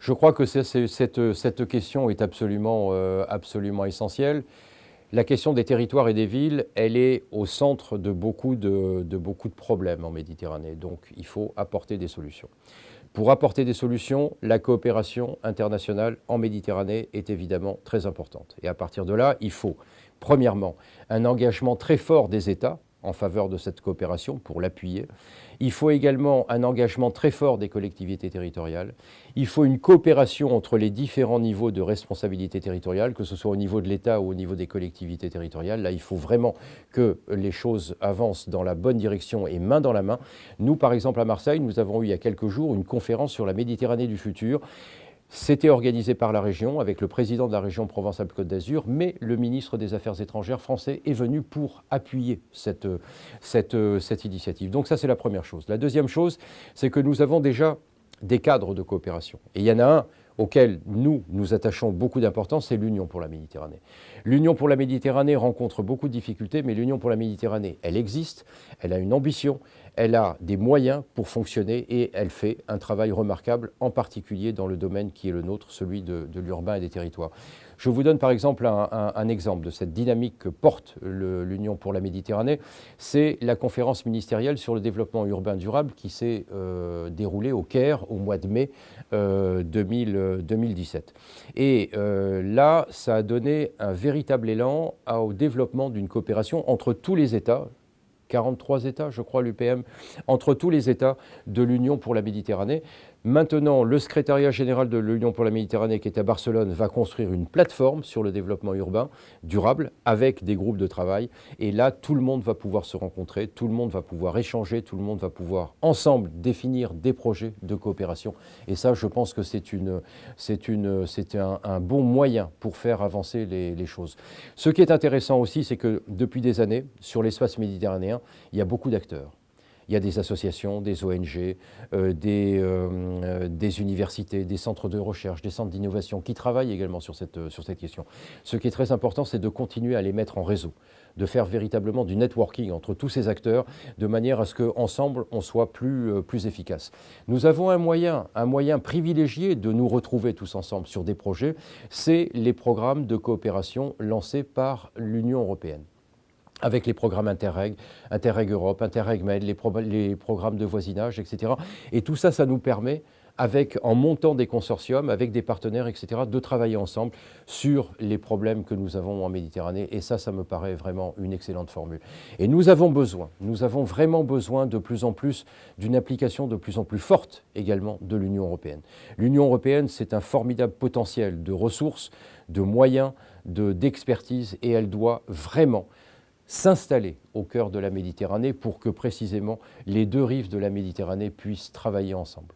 Je crois que cette question est absolument essentielle. La question des territoires et des villes, elle est au centre de beaucoup de problèmes en Méditerranée. Donc, il faut apporter des solutions. Pour apporter des solutions, la coopération internationale en Méditerranée est évidemment très importante. Et à partir de là, il faut, premièrement, un engagement très fort des États en faveur de cette coopération pour l'appuyer. Il faut également un engagement très fort des collectivités territoriales. Il faut une coopération entre les différents niveaux de responsabilité territoriale, que ce soit au niveau de l'État ou au niveau des collectivités territoriales. Là, il faut vraiment que les choses avancent dans la bonne direction et main dans la main. Nous, par exemple, à Marseille, nous avons eu il y a quelques jours une conférence sur la Méditerranée du futur. C'était organisé par la région, avec le président de la région Provence-Alpes-Côte d'Azur, mais le ministre des Affaires étrangères français est venu pour appuyer cette initiative. Donc ça, c'est la première chose. La deuxième chose, c'est que nous avons déjà des cadres de coopération. Et il y en a un auquel nous attachons beaucoup d'importance, c'est l'Union pour la Méditerranée. L'Union pour la Méditerranée rencontre beaucoup de difficultés, mais l'Union pour la Méditerranée, elle existe, elle a une ambition, elle a des moyens pour fonctionner et elle fait un travail remarquable, en particulier dans le domaine qui est le nôtre, celui de l'urbain et des territoires. Je vous donne par exemple un exemple de cette dynamique que porte l'Union pour la Méditerranée. C'est la conférence ministérielle sur le développement urbain durable qui s'est déroulée au Caire au mois de mai 2017. Et là, ça a donné un véritable élan au développement d'une coopération entre tous les États, 43 États, je crois, l'UPM, entre tous les États de l'Union pour la Méditerranée. Maintenant, le secrétariat général de l'Union pour la Méditerranée, qui est à Barcelone, va construire une plateforme sur le développement urbain durable avec des groupes de travail. Et là, tout le monde va pouvoir se rencontrer, tout le monde va pouvoir échanger, tout le monde va pouvoir ensemble définir des projets de coopération. Et ça, je pense que c'est un bon moyen pour faire avancer les choses. Ce qui est intéressant aussi, c'est que depuis des années, sur l'espace méditerranéen, il y a beaucoup d'acteurs. Il y a des associations, des ONG, des universités, des centres de recherche, des centres d'innovation qui travaillent également sur cette question. Ce qui est très important, c'est de continuer à les mettre en réseau, de faire véritablement du networking entre tous ces acteurs, de manière à ce qu'ensemble, on soit plus efficace. Nous avons un moyen privilégié de nous retrouver tous ensemble sur des projets, c'est les programmes de coopération lancés par l'Union européenne, avec les programmes Interreg, Interreg Europe, Interreg Med, les programmes de voisinage, etc. Et tout ça, ça nous permet, en montant des consortiums, avec des partenaires, etc., de travailler ensemble sur les problèmes que nous avons en Méditerranée. Et ça me paraît vraiment une excellente formule. Et nous avons vraiment besoin de plus en plus d'une application de plus en plus forte également de l'Union européenne. L'Union européenne, c'est un formidable potentiel de ressources, de moyens, d'expertise, et elle doit vraiment s'installer au cœur de la Méditerranée pour que précisément les deux rives de la Méditerranée puissent travailler ensemble.